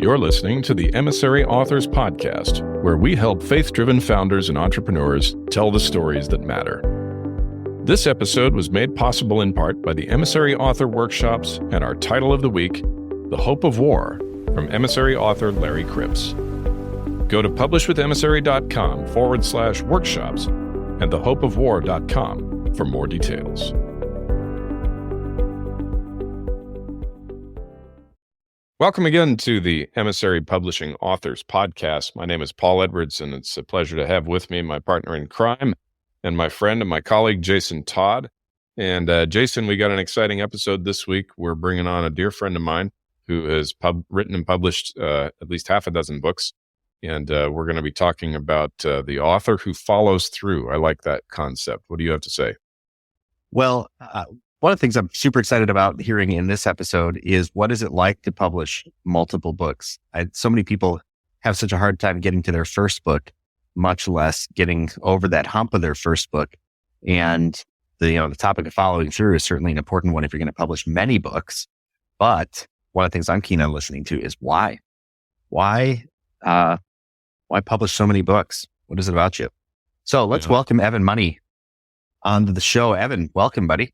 You're listening to the Emissary Authors Podcast, where we help faith-driven founders and entrepreneurs tell the stories that matter. This episode was made possible in part by the Emissary Author Workshops and our title of the week, The Hope of War, from Emissary author Larry Cripps. Go to publishwithemissary.com/workshops and thehopeofwar.com for more details. Welcome again to the Emissary Publishing Authors Podcast. My name is Paul Edwards, and it's a pleasure to have with me my partner in crime and my friend and my colleague, Jason Todd. And Jason, we got an exciting episode this week. We're bringing on a dear friend of mine who has written and published at least half a dozen books. And we're going to be talking about the author who follows through. I like that concept. What do you have to say? Well, one of the things I'm super excited about hearing in this episode is what is it like to publish multiple books? So many people have such a hard time getting to their first book, much less getting over that hump of their first book. And the topic of following through is certainly an important one if you're going to publish many books. But one of the things I'm keen on listening to is why? Why publish so many books? What is it about you? So let's welcome Evan Money onto the show. Evan, welcome, buddy.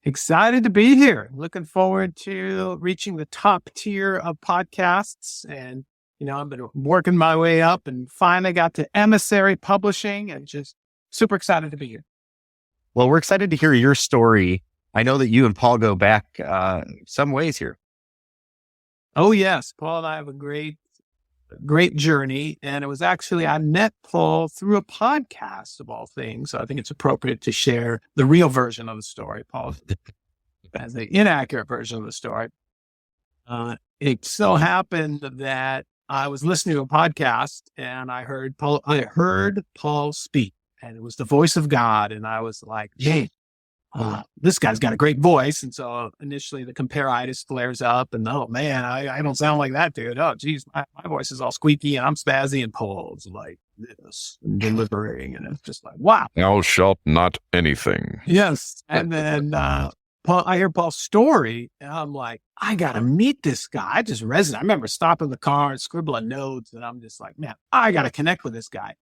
Excited to be here. Looking forward to reaching the top tier of podcasts. And, I've been working my way up and finally got to Emissary Publishing and just super excited to be here. Well, we're excited to hear your story. I know that you and Paul go back some ways here. Oh, yes. Paul and I have a great journey. And it was actually, I met Paul through a podcast of all things. So I think it's appropriate to share the real version of the story. Paul has the inaccurate version of the story. It so happened that I was listening to a podcast and I heard Paul speak, and it was the voice of God. And I was like, "Hey, this guy's got a great voice." And so initially the compare-itis flares up and, oh man, I don't sound like that dude. Oh geez, my voice is all squeaky and I'm spazzy, and Paul's like this and delivering. And it's just like, wow. Thou shalt not anything. Yes. And then, I hear Paul's story and I'm like, I got to meet this guy. I just resonated. I remember stopping the car and scribbling notes, and I'm just like, man, I got to connect with this guy.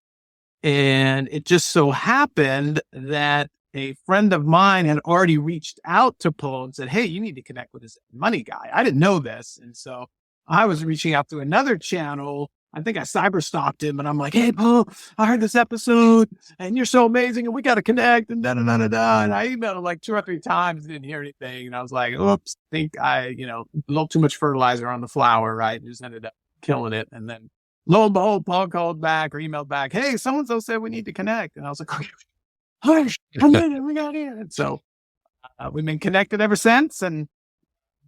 And it just so happened that a friend of mine had already reached out to Paul and said, hey, you need to connect with this money guy. I didn't know this. And so I was reaching out through another channel. I think I cyber stalked him, and I'm like, hey, Paul, I heard this episode and you're so amazing and we got to connect and da-da-da-da-da. And I emailed him like 2 or 3 times, didn't hear anything. And I was like, oops, I think a little too much fertilizer on the flower, right? And just ended up killing it. And then lo and behold, Paul called back or emailed back, hey, so-and-so said we need to connect. And I was like, okay. Hush, we got here. And so we've been connected ever since, and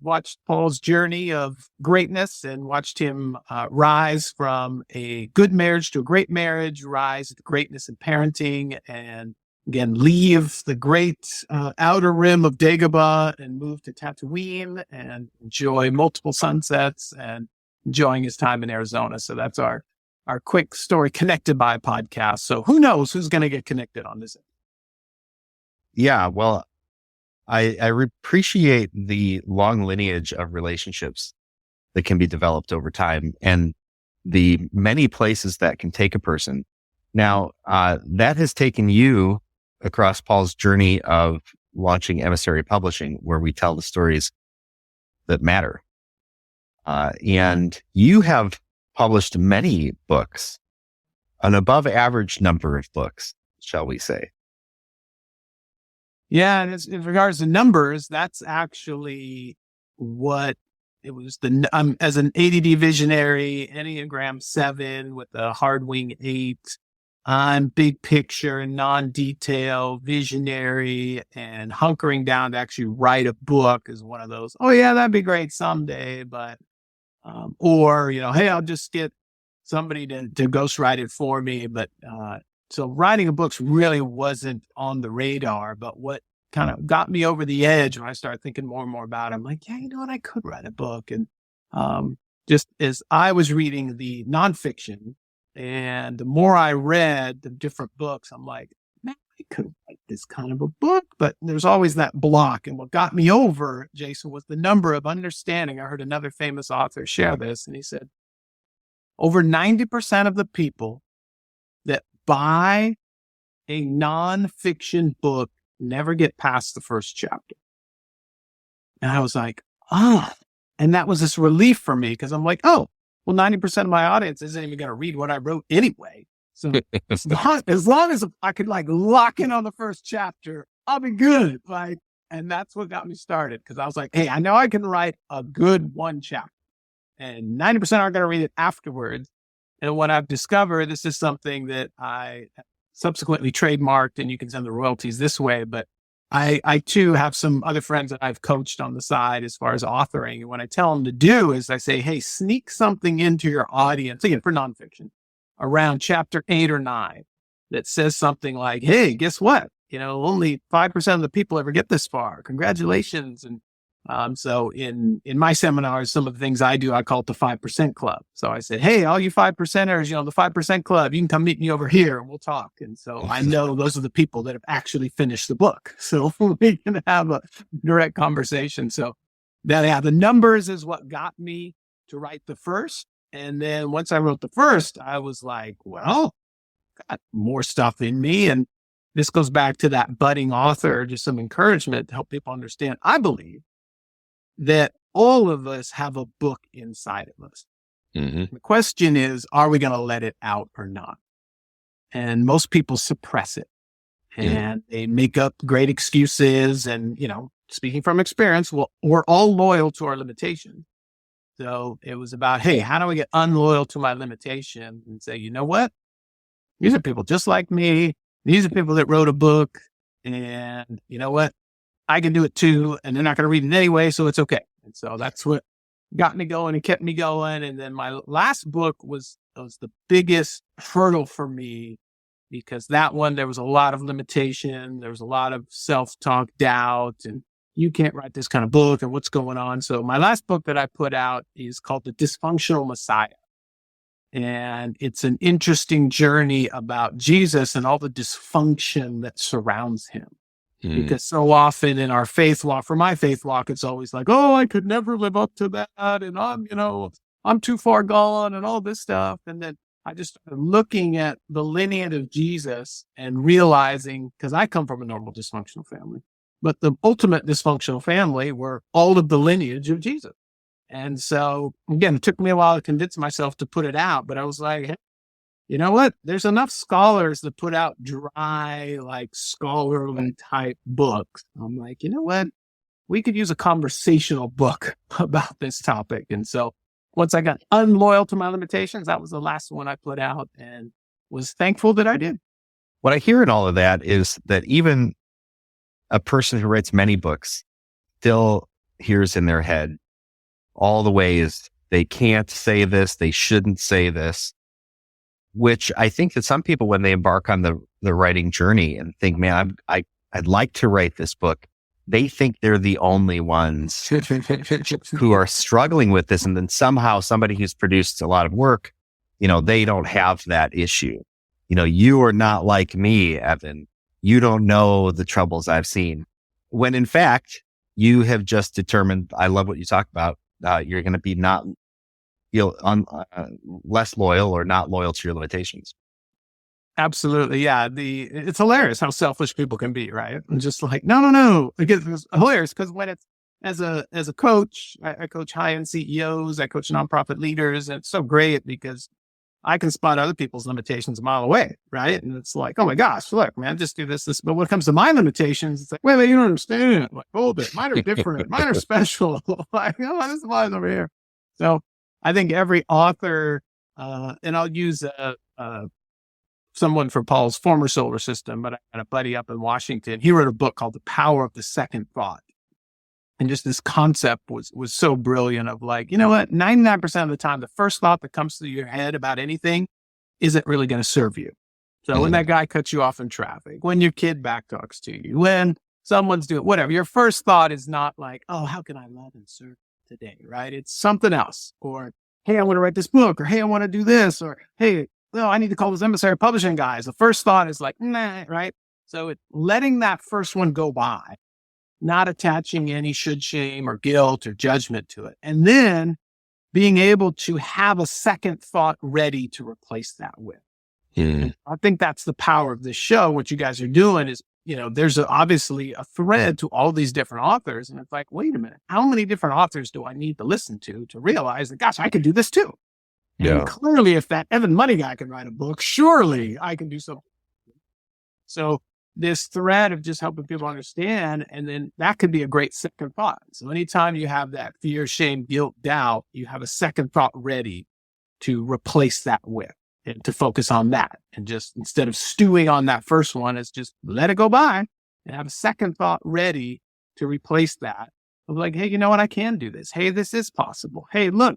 watched Paul's journey of greatness and watched him rise from a good marriage to a great marriage, rise to greatness in parenting, and again, leave the great outer rim of Dagobah and move to Tatooine and enjoy multiple sunsets and enjoying his time in Arizona. So that's our quick story connected by a podcast. So who knows who's going to get connected on this? Yeah, well, I appreciate the long lineage of relationships that can be developed over time and the many places that can take a person. Now, that has taken you across Paul's journey of launching Emissary Publishing, where we tell the stories that matter. And you have published many books, an above average number of books, shall we say. Yeah, and in regards to numbers, that's actually what it was. As an ADD visionary, Enneagram 7 with a hard wing 8, I'm big picture, non-detail, visionary, and hunkering down to actually write a book is one of those. Oh yeah, that'd be great someday, but hey, I'll just get somebody to ghostwrite it for me, but so writing a book really wasn't on the radar, but what kind of got me over the edge when I started thinking more and more about it, I'm like, yeah, I could write a book. And just as I was reading the nonfiction, and the more I read the different books, I'm like, man, I could write this kind of a book, but there's always that block. And what got me over, Jason, was the number of understanding. I heard another famous author share this, and he said, over 90% of the people that buy a nonfiction book never get past the first chapter. And I was like, and that was this relief for me, because I'm like, oh, well, 90% of my audience isn't even going to read what I wrote anyway. So as long as I could like lock in on the first chapter, I'll be good. Like, and that's what got me started. Cause I was like, hey, I know I can write a good one chapter, and 90% aren't going to read it afterwards. And what I've discovered, this is something that I subsequently trademarked, and you can send the royalties this way. But I too have some other friends that I've coached on the side as far as authoring. And what I tell them to do is I say, hey, sneak something into your audience, again, for nonfiction, around chapter 8 or 9 that says something like, hey, guess what? Only 5% of the people ever get this far. Congratulations. And so in my seminars, some of the things I do, I call it the 5% club. So I said, hey, all you 5%ers, the 5% club, you can come meet me over here and we'll talk. And so I know those are the people that have actually finished the book. So we can have a direct conversation. So the numbers is what got me to write the first. And then once I wrote the first, I was like, well, got more stuff in me. And this goes back to that budding author, just some encouragement to help people understand. I believe that all of us have a book inside of us. Mm-hmm. The question is, are we going to let it out or not? And most people suppress it, and they make up great excuses. And, speaking from experience, we're all loyal to our limitations. So it was about, hey, how do I get unloyal to my limitations and say, you know what? These are people just like me. These are people that wrote a book, and you know what? I can do it too, and they're not going to read it anyway, so it's okay. And so that's what got me going and kept me going. And then my last book was the biggest hurdle for me, because that one, there was a lot of limitation. There was a lot of self-talk, doubt, and you can't write this kind of book, and what's going on. So my last book that I put out is called The Dysfunctional Messiah. And it's an interesting journey about Jesus and all the dysfunction that surrounds him. Because so often in our faith walk, for my faith walk, it's always like, oh, I could never live up to that. And I'm too far gone and all this stuff. And then I just started looking at the lineage of Jesus and realizing, because I come from a normal dysfunctional family, but the ultimate dysfunctional family were all of the lineage of Jesus. And so again, it took me a while to convince myself to put it out, but I was like, hey, you know what? There's enough scholars that put out dry, like scholarly type books. I'm like, you know what? We could use a conversational book about this topic. And so once I got unloyal to my limitations, that was the last one I put out, and was thankful that I did. What I hear in all of that is that even a person who writes many books still hears in their head all the ways they can't say this, they shouldn't say this, which I think that some people, when they embark on the writing journey and think, man, I'd like to write this book, they think they're the only ones who are struggling with this. And then somehow somebody who's produced a lot of work, they don't have that issue. You are not like me, Evan. You don't know the troubles I've seen. When in fact, you have just determined, I love what you talk about, you're going to be not less loyal or not loyal to your limitations. Absolutely. Yeah. It's hilarious how selfish people can be, right? And just like, no. It's hilarious because when it's as a coach, I coach high-end CEOs, I coach nonprofit leaders, and it's so great because I can spot other people's limitations a mile away, right? And it's like, oh my gosh, look, man, just do this. But when it comes to my limitations, it's like, wait, you don't understand. Like, hold it. Mine are different. Mine are special. Like, oh, this is mine over here. So I think every author, and I'll use someone from Paul's former solar system, but I had a buddy up in Washington. He wrote a book called The Power of the Second Thought. And just this concept was so brilliant of like, you know what, 99% of the time, the first thought that comes through your head about anything isn't really going to serve you. So when that guy cuts you off in traffic, when your kid backtalks to you, when someone's doing whatever, your first thought is not like, oh, how can I love and serve today, right? It's something else. Or, hey, I want to write this book, or hey, I want to do this, or hey, no, I need to call those Emissary Publishing guys. The first thought is like, nah, right? So letting that first one go by, not attaching any should, shame, or guilt or judgment to it. And then being able to have a second thought ready to replace that with. I think that's the power of this show. What you guys are doing is, there's obviously a thread to all these different authors. And it's like, wait a minute, how many different authors do I need to listen to realize that, gosh, I could do this too. And clearly, if that Evan Money guy can write a book, surely I can do something. So this thread of just helping people understand, and then that could be a great second thought. So anytime you have that fear, shame, guilt, doubt, you have a second thought ready to replace that with, and to focus on that. And just instead of stewing on that first one, it's just let it go by and have a second thought ready to replace that. Of like, hey, you know what? I can do this. Hey, this is possible. Hey, look,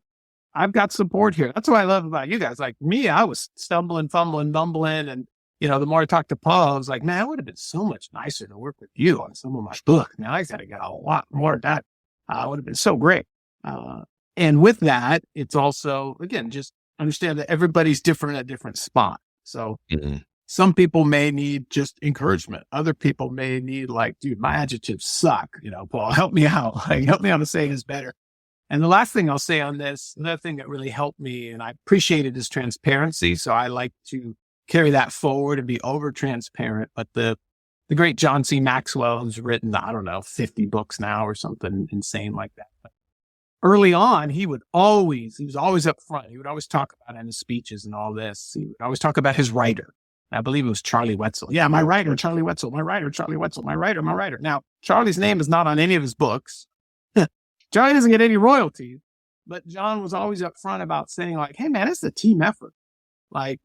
I've got support here. That's what I love about you guys. Like me, I was stumbling, fumbling, bumbling. And, the more I talked to Paul, I was like, man, it would have been so much nicer to work with you on some of my books. Now I got to get a lot more of that. It would have been so great. And with that, it's also, again, just understand that everybody's different at different spots. So some people may need just encouragement. Other people may need like, dude, my adjectives suck. Paul, help me out. Like, help me out to say this better. And the last thing I'll say on this, another thing that really helped me and I appreciated is transparency. So I like to carry that forward and be over transparent. But the great John C. Maxwell, who's written, 50 books now or something insane like that. But early on, he was always up front. He would always talk about it in his speeches and all this. He would always talk about his writer. I believe it was Charlie Wetzel. Yeah, my writer, Charlie Wetzel, my writer, Charlie Wetzel, my writer, my writer. Now, Charlie's name is not on any of his books. Charlie doesn't get any royalties, but John was always up front about saying like, hey man, it's a team effort. Like,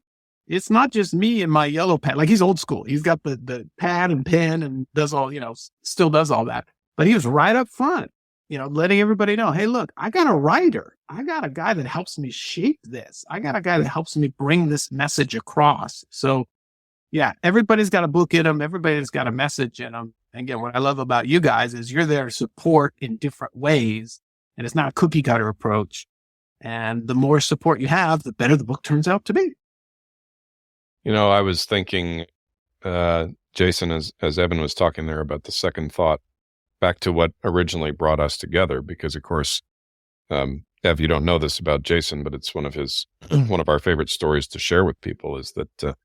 it's not just me and my yellow pad. Like, he's old school. He's got the pad and pen and does all, still does all that. But he was right up front, letting everybody know, hey, look, I got a writer. I got a guy that helps me shape this. I got a guy that helps me bring this message across. So yeah, everybody's got a book in them. Everybody's got a message in them. And again, what I love about you guys is you're there to support in different ways. And it's not a cookie cutter approach. And the more support you have, the better the book turns out to be. I was thinking, Jason, as Evan was talking there about the second thought, back to what originally brought us together, because of course, Ev, you don't know this about Jason, but it's one of our favorite stories to share with people is that,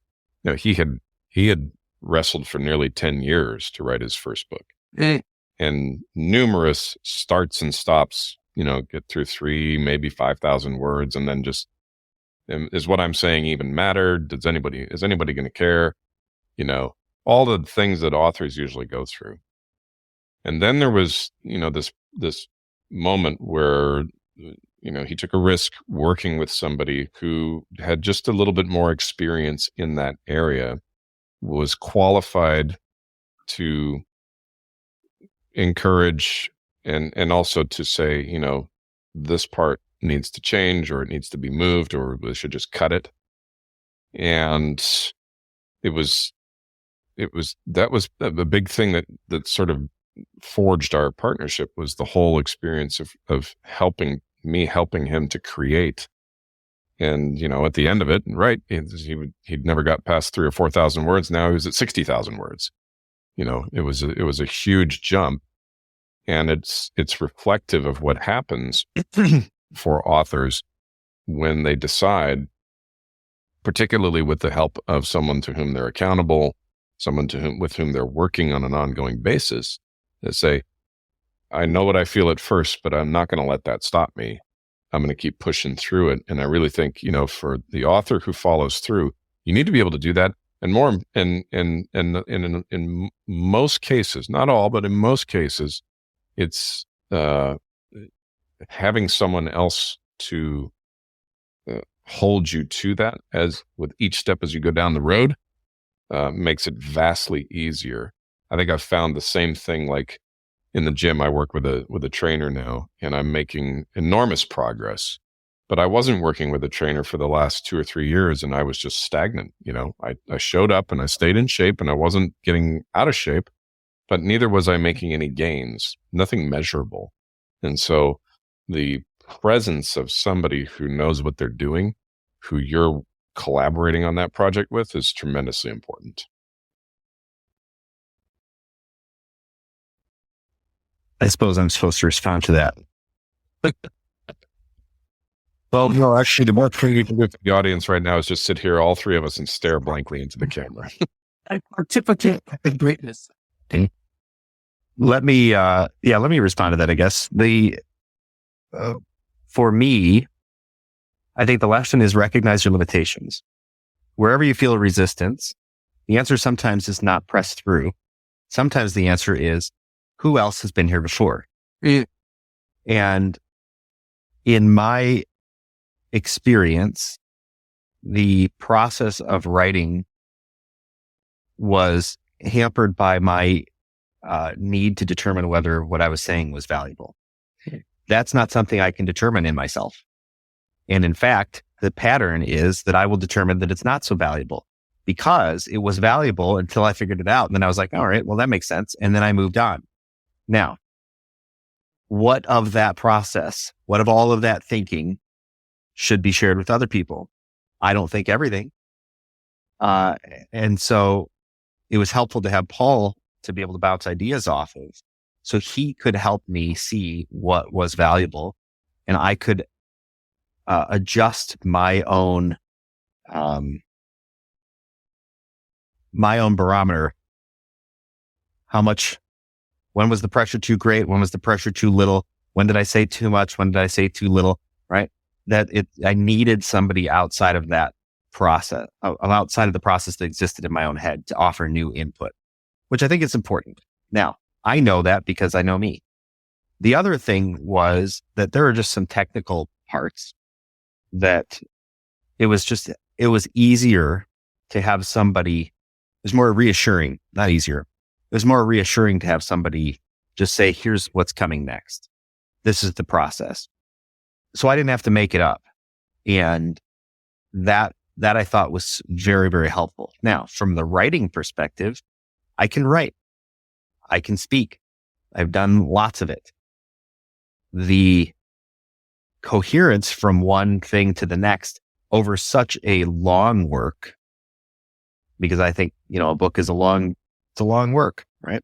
he had wrestled for nearly 10 years to write his first book and numerous starts and stops, get through 3, maybe 5,000 words. And then just, is what I'm saying even matter? Is anybody going to care? All the things that authors usually go through. And then there was, this moment where, he took a risk working with somebody who had just a little bit more experience in that area, was qualified to encourage and also to say, this part needs to change or it needs to be moved or we should just cut it. And that was the big thing that sort of forged our partnership, was the whole experience of helping him to create. And, at the end of it, right, he'd never got past 3,000 or 4,000 words. Now he was at 60,000 words. It was a huge jump, and it's reflective of what happens for authors when they decide, particularly with the help of someone to whom they're accountable, someone with whom they're working on an ongoing basis, that say, I know what I feel at first, but I'm not going to let that stop me. I'm going to keep pushing through it. And I really think, for the author who follows through, you need to be able to do that. And more in most cases, not all, but in most cases, it's having someone else to hold you to that, as with each step as you go down the road, makes it vastly easier. I think I've found the same thing, like in the gym. I work with a trainer now, and I'm making enormous progress, but I wasn't working with a trainer for the last 2 or 3 years, and I was just stagnant. I showed up and I stayed in shape, and I wasn't getting out of shape, but neither was I making any gains, nothing measurable. And so the presence of somebody who knows what they're doing, who you're collaborating on that project with, is tremendously important. I suppose I'm supposed to respond to that. Well, no, actually, the more thing you can do for the audience right now is just sit here, all three of us, and stare blankly into the camera. I participate in greatness. Let me respond to that, I guess. For me, I think the lesson is recognize your limitations. Wherever you feel resistance, the answer sometimes is not press through. Sometimes the answer is, who else has been here before? And in my experience, the process of writing was hampered by my need to determine whether what I was saying was valuable. That's not something I can determine in myself. And in fact, the pattern is that I will determine that it's not so valuable because it was valuable until I figured it out. And then I was like, all right, well, that makes sense. And then I moved on. Now, what of that process, what of all of that thinking should be shared with other people? I don't think everything. And so it was helpful to have Paul to be able to bounce ideas off of, so he could help me see what was valuable, and I could adjust my own barometer. When was the pressure too great? When was the pressure too little? When did I say too much? When did I say too little? Right? I needed somebody outside of that process, outside of the process that existed in my own head, to offer new input, which I think is important. Now, I know that because I know me. The other thing was that there are just some technical parts that it was easier to have somebody, it was more reassuring, not easier. It was more reassuring to have somebody just say, here's what's coming next. This is the process. So I didn't have to make it up. And that I thought was very, very helpful. Now, from the writing perspective, I can write. I can speak. I've done lots of it. The coherence from one thing to the next over such a long work, because I think, a book is a long work, right?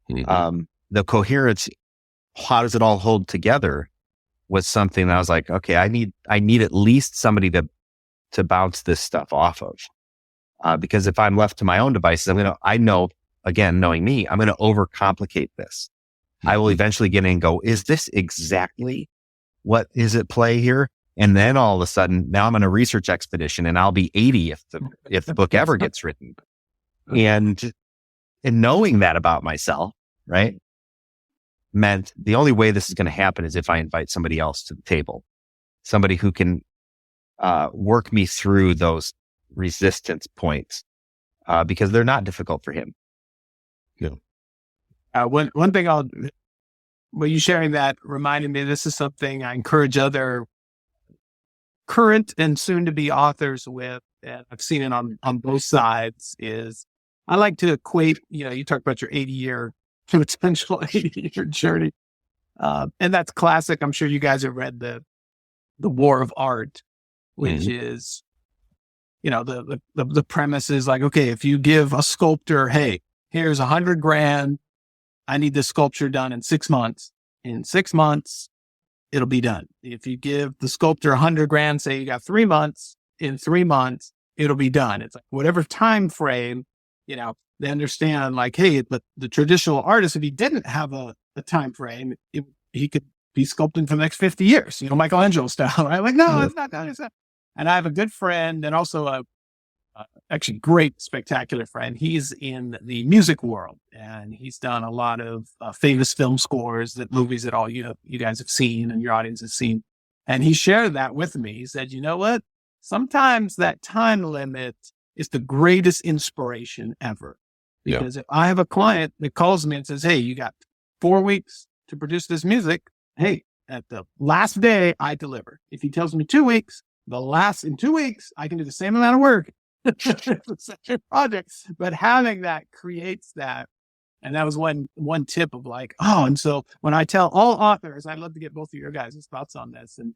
Mm-hmm. The coherence, how does it all hold together, was something that I was like, okay, I need at least somebody to bounce this stuff off of. Because if I'm left to my own devices, I know, again, knowing me, I'm going to overcomplicate this. Mm-hmm. I will eventually get in and go, is this exactly what is at play here? And then all of a sudden, now I'm on a research expedition and I'll be 80 if the book ever gets written. And knowing that about myself, right, meant the only way this is going to happen is if I invite somebody else to the table, somebody who can work me through those resistance points, because they're not difficult for him. Yeah. One thing you sharing that reminded me, this is something I encourage other current and soon to be authors with, and I've seen it on both sides, is I like to equate, you talk about your 80-year potential 80-year journey. And that's classic. I'm sure you guys have read the War of Art, which mm-hmm. is, the premise is like, okay, if you give a sculptor, hey, here's $100,000, I need this sculpture done in 6 months. In 6 months, it'll be done. If you give the sculptor $100,000, say you got 3 months, in 3 months, it'll be done. It's like whatever time frame, they understand, like, hey, but the traditional artist, if he didn't have a time frame, he could be sculpting for the next 50 years, Michelangelo style, right? Like, no, it's not done. It's not. And I have a good friend and also a actually great, spectacular friend. He's in the music world and he's done a lot of famous film scores, movies that all you guys have seen and your audience has seen. And he shared that with me. He said, you know what? Sometimes that time limit is the greatest inspiration ever. Because if I have a client that calls me and says, hey, you got 4 weeks to produce this music. Hey, at the last day, I deliver. If he tells me 2 weeks, in 2 weeks, I can do the same amount of work. It's such a project. But having that creates that. And that was one tip of like, and so when I tell all authors, I'd love to get both of your guys' thoughts on this. And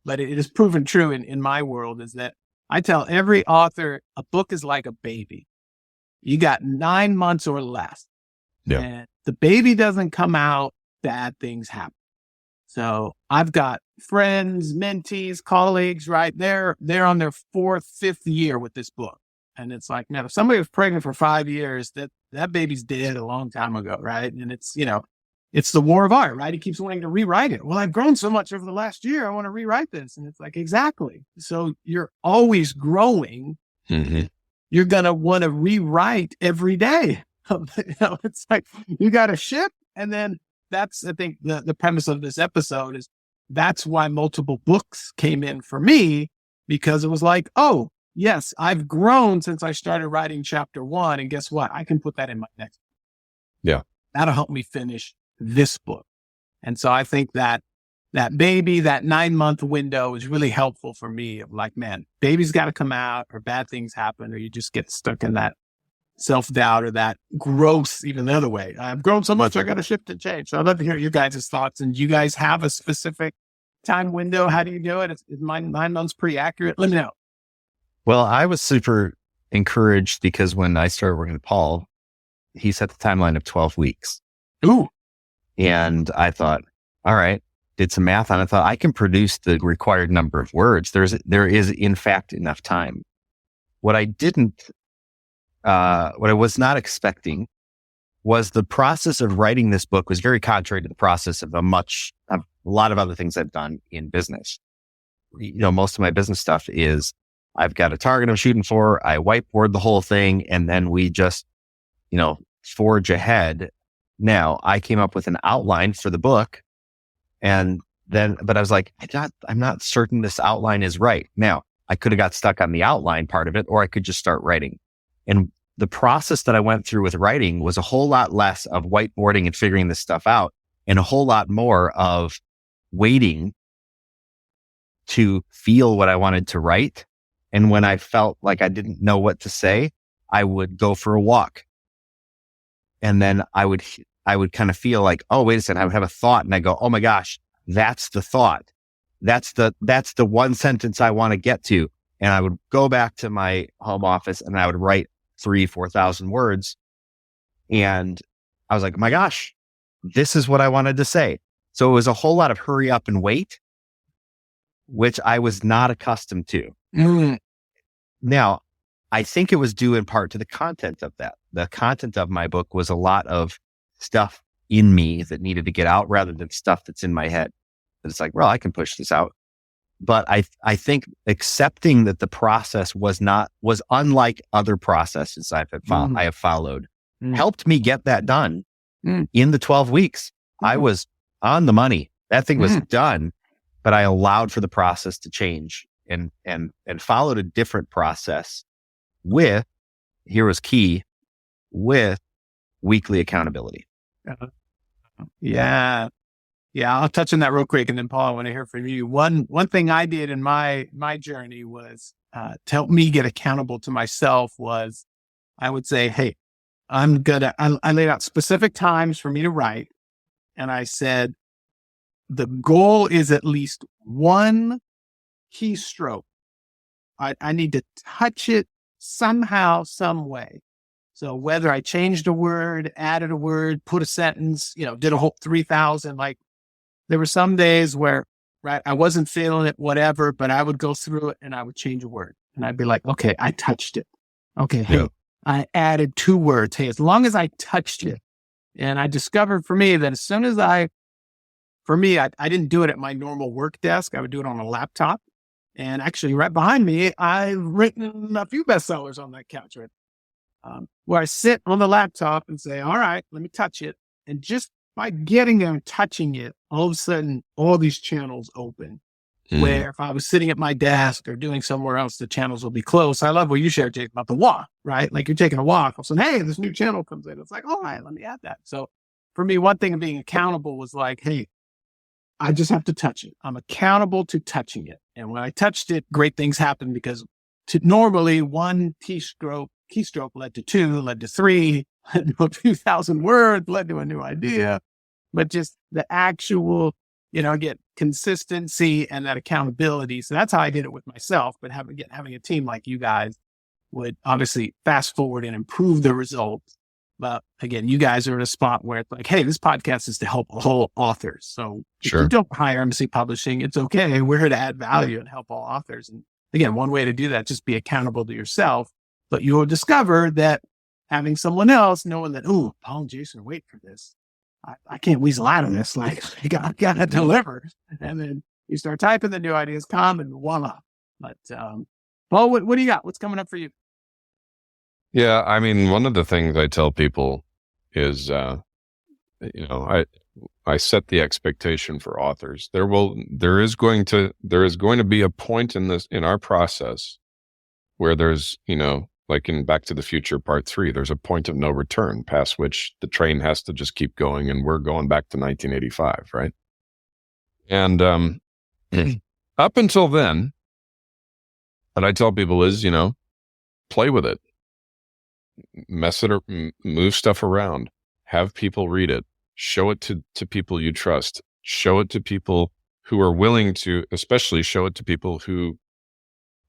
but it is proven true in my world, is that I tell every author, a book is like a baby. You got 9 months or less Yeah. And the baby doesn't come out, bad things happen. So I've got friends, mentees, colleagues, right? They're on their 4th, 5th year with this book. And it's like, man, if somebody was pregnant for 5 years, that baby's dead a long time ago, right? And it's, it's the war of art, right? He keeps wanting to rewrite it. Well, I've grown so much over the last year. I want to rewrite this. And it's like, exactly. So you're always growing. Mm-hmm. You're going to want to rewrite every day. It's like you got to ship. And then that's, I think, the premise of this episode is that's why multiple books came in for me, because it was like, oh, yes, I've grown since I started writing chapter 1. And guess what? I can put that in my next book. Yeah. That'll help me finish this book. And so I think that baby, that 9-month window is really helpful for me of like, man, baby's got to come out or bad things happen, or you just get stuck in that self-doubt or that growth, even the other way. I've grown so much, I got to shift and change. So I'd love to hear you guys' thoughts. And do you guys have a specific time window? How do you do it? Is my 9 months pretty accurate? Let me know. Well, I was super encouraged because when I started working with Paul, he set the timeline of 12 weeks. Ooh. And I thought, all right, did some math on it. I thought I can produce the required number of words. There is in fact enough time. What I was not expecting was the process of writing this book was very contrary to the process of a lot of other things I've done in business. Most of my business stuff is I've got a target I'm shooting for. I whiteboard the whole thing and then we just, forge ahead. Now I came up with an outline for the book but I was like, I'm not certain this outline is right. Now I could have got stuck on the outline part of it, or I could just start writing. And the process that I went through with writing was a whole lot less of whiteboarding and figuring this stuff out and a whole lot more of waiting to feel what I wanted to write. And when I felt like I didn't know what to say, I would go for a walk. And then I would kind of feel like, oh, wait a second, I would have a thought and I go, oh my gosh, that's the thought. That's the one sentence I want to get to. And I would go back to my home office and I would write 3,000-4,000 words. And I was like, my gosh, this is what I wanted to say. So it was a whole lot of hurry up and wait, which I was not accustomed to. Mm. Now, I think it was due in part to the content of that. The content of my book was a lot of stuff in me that needed to get out rather than stuff that's in my head. But it's like, well, I can push this out. But I think accepting that the process was unlike other processes I have followed helped me get that done in the 12 weeks. I was on the money. That thing was done, but I allowed for the process to change and followed a different process with weekly accountability. Yeah. Yeah. I'll touch on that real quick. And then Paul, I want to hear from you. One thing I did in my journey was, to help me get accountable to myself was I would say, hey, I laid out specific times for me to write. And I said, the goal is at least one keystroke. I need to touch it somehow, some way. So whether I changed a word, added a word, put a sentence, did a whole 3,000, like there were some days where, right, I wasn't feeling it, whatever, but I would go through it and I would change a word and I'd be like, okay, I touched it. Okay. Hey, I added 2 words. Hey, as long as I touched it. And I discovered for me that as soon as I didn't do it at my normal work desk. I would do it on a laptop. And actually right behind me, I've written a few bestsellers on that couch, right? Where I sit on the laptop and say, all right, let me touch it. And just by getting there and touching it, all of a sudden, all these channels open. Where if I was sitting at my desk or doing somewhere else, the channels will be closed. I love what you shared, Jake, about the walk, right? Like you're taking a walk. All of a sudden, hey, this new channel comes in. It's like, all right, let me add that. So for me, one thing of being accountable was like, hey, I just have to touch it. I'm accountable to touching it. And when I touched it, great things happened because normally one keystroke led to 2, led to 3, led to a few thousand words, led to a new idea. But just the actual, get consistency and that accountability. So that's how I did it with myself. But having a team like you guys would obviously fast forward and improve the results. But again, you guys are in a spot where it's like, hey, this podcast is to help all authors. So if Sure. you don't hire Emissary Publishing, it's okay. We're here to add value and help all authors. And again, one way to do that, just be accountable to yourself. But you will discover that having someone else knowing that, oh, Paul and Jason are waiting for this. I can't weasel out of this. Like, I got to deliver. And then you start typing, the new ideas come, and voila. But Paul, what do you got? What's coming up for you? Yeah, I mean, one of the things I tell people is, I set the expectation for authors. There is going to be a point in our process where there's, like in Back to the Future Part 3, there's a point of no return past which the train has to just keep going, and we're going back to 1985, right? And up until then, what I tell people is, play with it. Mess it or move stuff around, have people read it, show it to people you trust, show it to people who are willing to, especially show it to people who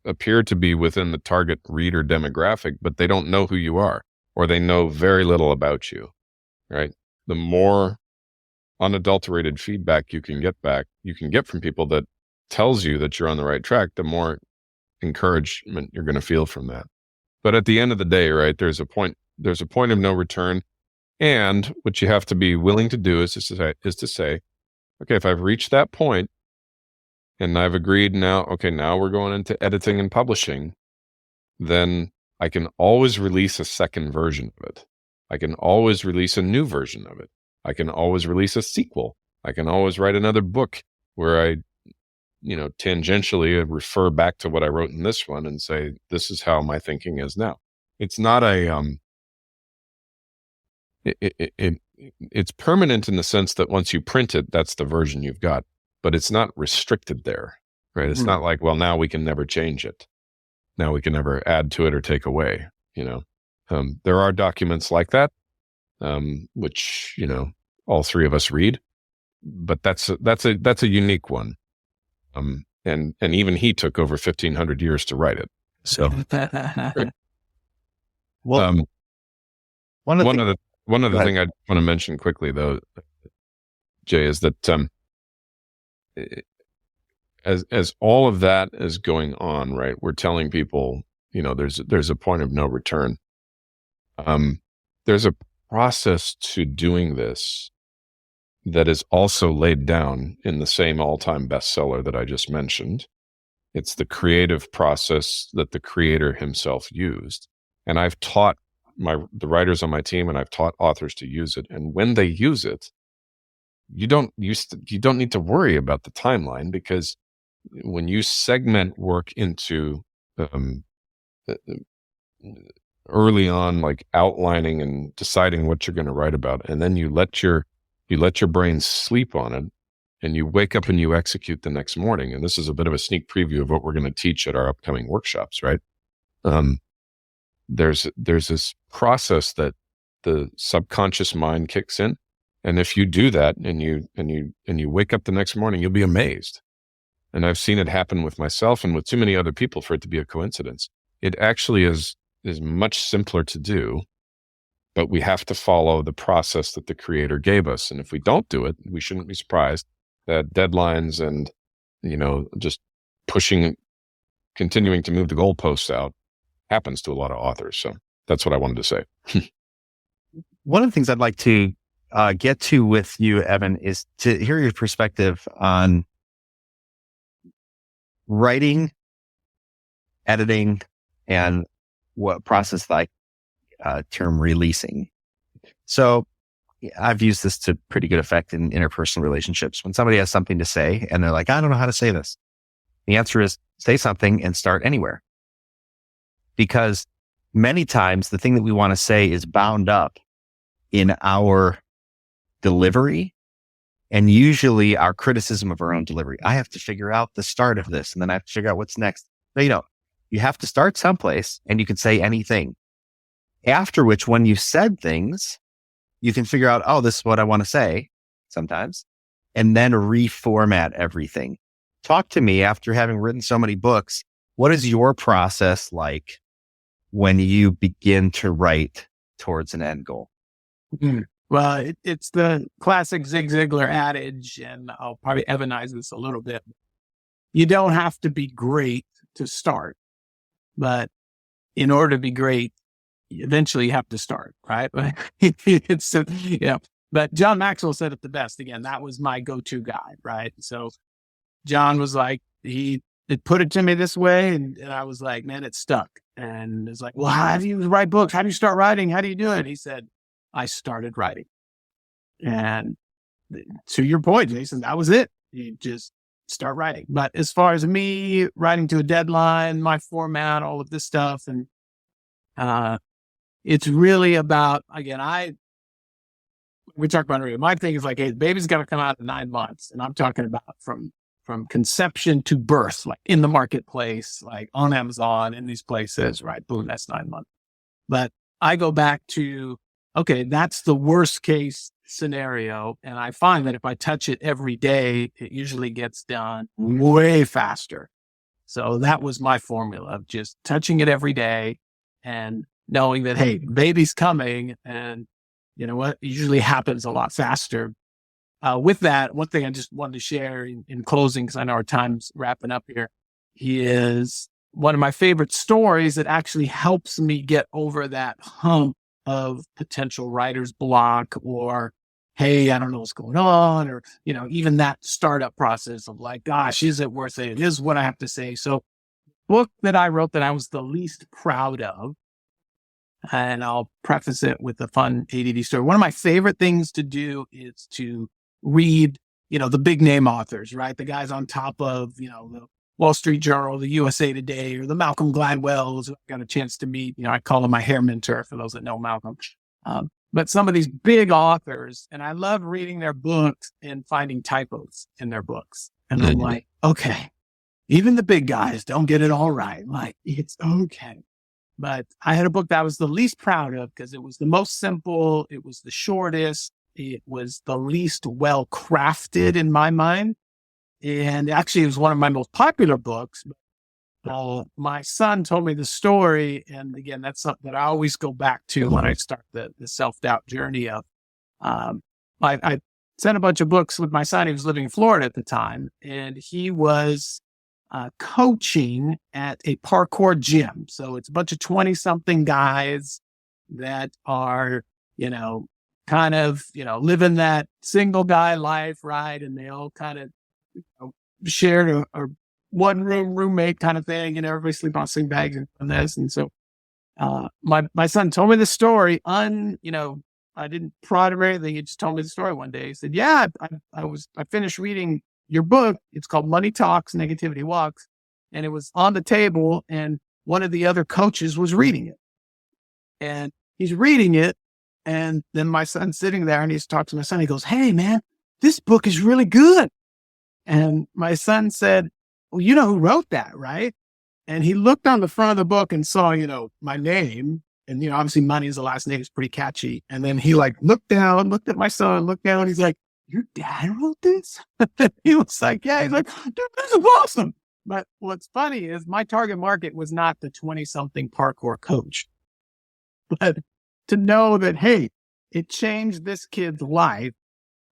appear to be within the target reader demographic, but they don't know who you are, or they know very little about you, right? The more unadulterated feedback you can get from people that tells you that you're on the right track, the more encouragement you're going to feel from that. But at the end of the day, right, there's a point of no return. And what you have to be willing to do is to say, okay, if I've reached that point and I've agreed now we're going into editing and publishing, then I can always release a second version of it. I can always release a new version of it. I can always release a sequel. I can always write another book where I tangentially refer back to what I wrote in this one and say, this is how my thinking is now. It's not it's permanent in the sense that once you print it, that's the version you've got, but it's not restricted there, right? It's not like, well, now we can never change it. Now we can never add to it or take away, there are documents like that, which, all three of us read, but that's a unique one. And even he took over 1,500 years to write it. So, well, one of the thing I want to mention quickly, though, Jay, is that as all of that is going on, right, we're telling people, there's a point of no return. There's a process to doing this that is also laid down in the same all-time bestseller that I just mentioned. It's the creative process that the creator himself used. And I've taught the writers on my team, and I've taught authors to use it. And when they use it, you don't need to worry about the timeline, because when you segment work into early on, like outlining and deciding what you're going to write about, and then you let your brain sleep on it, and you wake up and you execute the next morning. And this is a bit of a sneak preview of what we're going to teach at our upcoming workshops, right? There's this process that the subconscious mind kicks in. And if you do that and you wake up the next morning, you'll be amazed. And I've seen it happen with myself and with too many other people for it to be a coincidence. It actually is much simpler to do, but we have to follow the process that the creator gave us. And if we don't do it, we shouldn't be surprised that deadlines and, just continuing to move the goalposts out happens to a lot of authors. So that's what I wanted to say. One of the things I'd like to get to with you, Evan, is to hear your perspective on writing, editing, and what process like term releasing. So I've used this to pretty good effect in interpersonal relationships. When somebody has something to say and they're like, I don't know how to say this. The answer is say something and start anywhere. Because many times the thing that we want to say is bound up in our delivery, and usually our criticism of our own delivery. I have to figure out the start of this, and then I have to figure out what's next. No, you have to start someplace, and you can say anything. After which, when you've said things, you can figure out, oh, this is what I want to say sometimes, and then reformat everything. Talk to me after having written so many books. What is your process like when you begin to write towards an end goal? Well, it's the classic Zig Ziglar adage, and I'll probably Evanize this a little bit. You don't have to be great to start, but in order to be great, eventually you have to start, right? It's, but John Maxwell said it the best. Again, that was my go-to guy, right? So John was like, he put it to me this way. And I was like, man, it stuck. And it's like, well, how do you write books? How do you start writing? How do you do it? He said, I started writing. And to your point, Jason, that was it. You just start writing. But as far as me writing to a deadline, my format, all of this stuff, and it's really about, again, we talk about it. My thing is like, hey, the baby's got to come out in 9 months. And I'm talking about from conception to birth, like in the marketplace, like on Amazon, in these places, right? Boom, that's 9 months. But I go back to, okay, that's the worst case scenario. And I find that if I touch it every day, it usually gets done way faster. So that was my formula of just touching it every day and knowing that, hey, baby's coming, and you know what, it usually happens a lot faster. With that, one thing I just wanted to share in closing, because I know our time's wrapping up here, is one of my favorite stories that actually helps me get over that hump of potential writer's block, or, hey, I don't know what's going on, or, even that startup process of like, gosh, is it worth it? This is what I have to say. So book that I wrote that I was the least proud of, and I'll preface it with a fun ADD story. One of my favorite things to do is to read, the big name authors, right? The guys on top of, the Wall Street Journal, the USA Today, or the Malcolm Gladwells who I got a chance to meet. I call him my hair mentor for those that know Malcolm. But some of these big authors, and I love reading their books and finding typos in their books. And I'm like, okay, even the big guys don't get it all right. Like, it's okay. But I had a book that I was the least proud of because it was the most simple. It was the shortest. It was the least well crafted in my mind. And actually, it was one of my most popular books. My son told me the story. And again, that's something that I always go back to when I start the self-doubt journey of, I sent a bunch of books with my son. He was living in Florida at the time, and he was coaching at a parkour gym. So it's a bunch of 20-something guys that are, kind of, living that single guy life, right? And they all kind of shared a one room roommate kind of thing, and everybody sleep on sleeping bags and this. And so, my son told me the story I didn't prod him or anything. He just told me the story one day. He said, yeah, I finished reading your book. It's called Money Talks, Negativity Walks. And it was on the table, and one of the other coaches was reading it, and he's reading it. And then my son's sitting there, and he's talking to my son. He goes, hey man, this book is really good. And my son said, well, you know who wrote that, right? And he looked on the front of the book and saw, my name. And, obviously Money is the last name. It's pretty catchy. And then he looked down, looked at my son, looked down. He's like, your dad wrote this? He was like, yeah. He's like, dude, this is awesome. But what's funny is my target market was not the 20-something parkour coach, but to know that, hey, it changed this kid's life.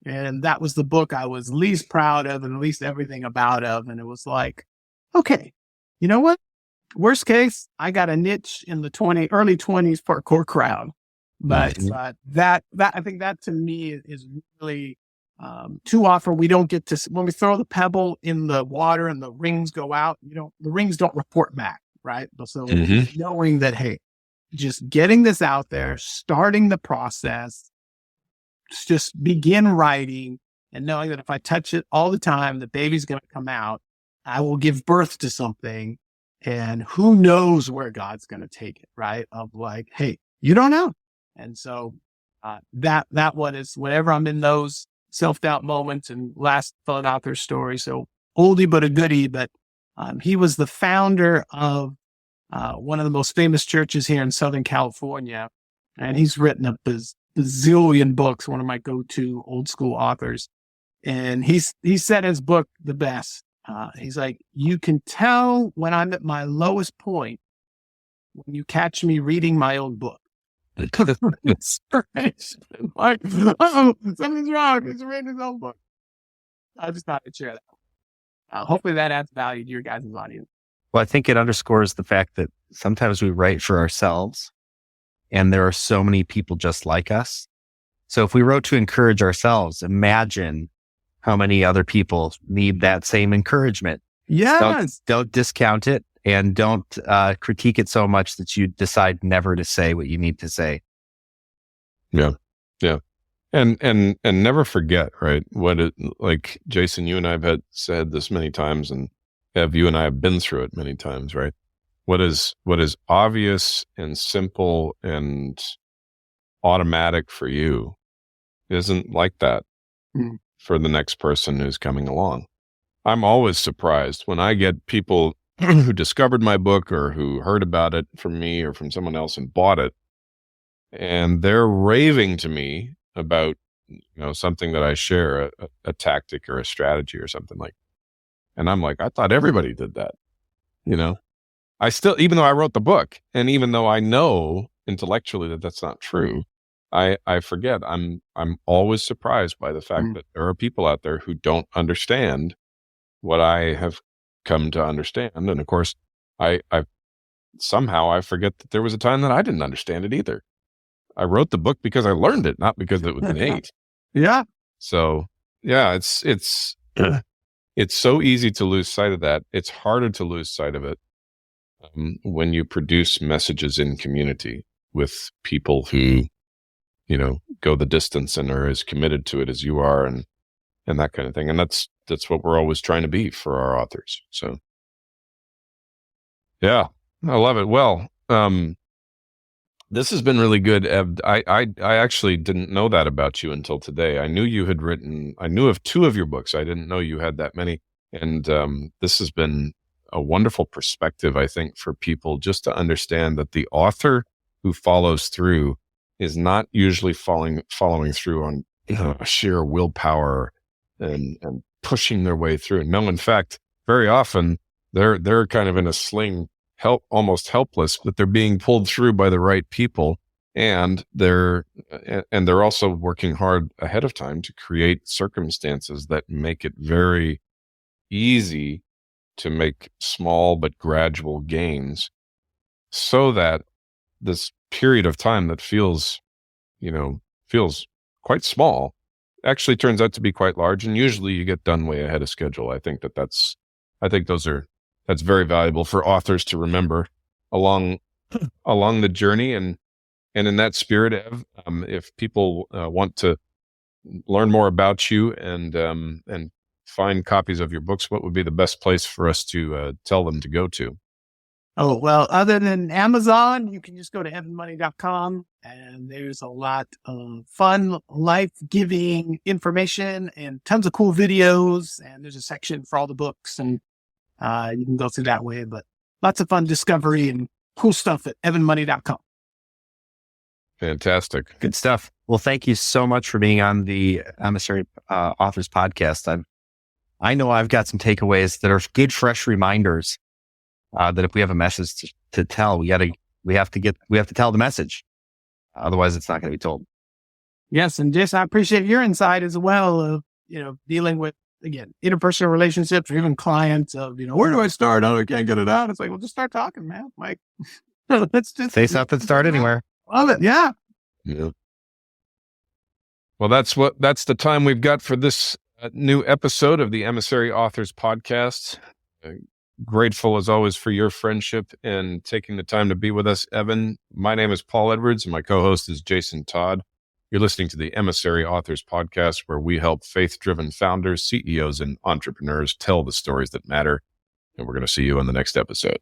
And that was the book I was least proud of and least everything about of. And it was like, okay, you know what? Worst case, I got a niche in the early 20s parkour crowd. But that I think that to me is really too often we don't get to, when we throw the pebble in the water and the rings go out, the rings don't report back, right? So knowing that, hey, just getting this out there, starting the process, just begin writing, and knowing that if I touch it all the time, the baby's going to come out. I will give birth to something, and who knows where God's going to take it, right? Of like, hey, you don't know. And so that one is whenever I'm in those self-doubt moments. And last fun author story. So oldie but a goodie, but he was the founder of one of the most famous churches here in Southern California. And he's written a bazillion books, one of my go-to old school authors. And he said his book the best. He's like, you can tell when I'm at my lowest point when you catch me reading my own book. inspiration. Like, oh, something's wrong. He's reading his own book. I just thought I'd share that. Hopefully that adds value to your guys' audience. Well, I think it underscores the fact that sometimes we write for ourselves and there are so many people just like us. So if we wrote to encourage ourselves, imagine how many other people need that same encouragement. Yes. Don't discount it and don't critique it so much that you decide never to say what you need to say. Yeah. Yeah. And never forget, right? Like Jason, you and I have said this many times, and you and I have been through it many times, right? What is obvious and simple and automatic for you isn't like that for the next person who's coming along. I'm always surprised when I get people who discovered my book or who heard about it from me or from someone else and bought it, and they're raving to me about, something that I share, a tactic or a strategy or something like. And I'm like, I thought everybody did that. I still, even though I wrote the book, and even though I know intellectually that that's not true, I forget. I'm always surprised by the fact that there are people out there who don't understand what I have come to understand. And of course, I somehow I forget that there was a time that I didn't understand it either. I wrote the book because I learned it, not because it was innate. Yeah. So yeah, it's so easy to lose sight of that. It's harder to lose sight of it when you produce messages in community with people who, go the distance and are as committed to it as you are, and that kind of thing. And that's what we're always trying to be for our authors. So yeah, I love it. Well, this has been really good, Ev. I actually didn't know that about you until today. I knew you had written, I knew of 2 of your books. I didn't know you had that many. And this has been a wonderful perspective, I think, for people just to understand that the author who follows through is not usually following through on sheer willpower and pushing their way through. No, in fact, very often they're kind of in a sling, almost helpless, but they're being pulled through by the right people, and they're also working hard ahead of time to create circumstances that make it very easy to make small but gradual gains, so that this period of time that feels quite small actually turns out to be quite large, and usually you get done way ahead of schedule. I think that's very valuable for authors to remember along the journey. And in that spirit, Ev, if people want to learn more about you and find copies of your books, what would be the best place for us to tell them to go to? Oh, well, other than Amazon, you can just go to evanmoney.com, and there's a lot of fun, life-giving information and tons of cool videos. And there's a section for all the books, and you can go through that way. But lots of fun discovery and cool stuff at evanmoney.com. Fantastic. Good stuff. Well, thank you so much for being on the Emissary Authors Podcast. I know I've got some takeaways that are good, fresh reminders that if we have a message to tell, we have to tell the message. Otherwise, it's not going to be told. Yes, and Jason, I appreciate your insight as well of dealing with, again, interpersonal relationships or even clients of where do I start? Oh, I can't get it out. It's like, well, just start talking, man. Like, let's just say something. Start anywhere. Love it. Yeah. Yeah. Well, that's the time we've got for this new episode of the Emissary Authors Podcast. Grateful as always for your friendship and taking the time to be with us, Evan. My name is Paul Edwards, and my co-host is Jason Todd. You're listening to the Emissary Authors Podcast, where we help faith-driven founders, CEOs, and entrepreneurs tell the stories that matter. And we're going to see you on the next episode.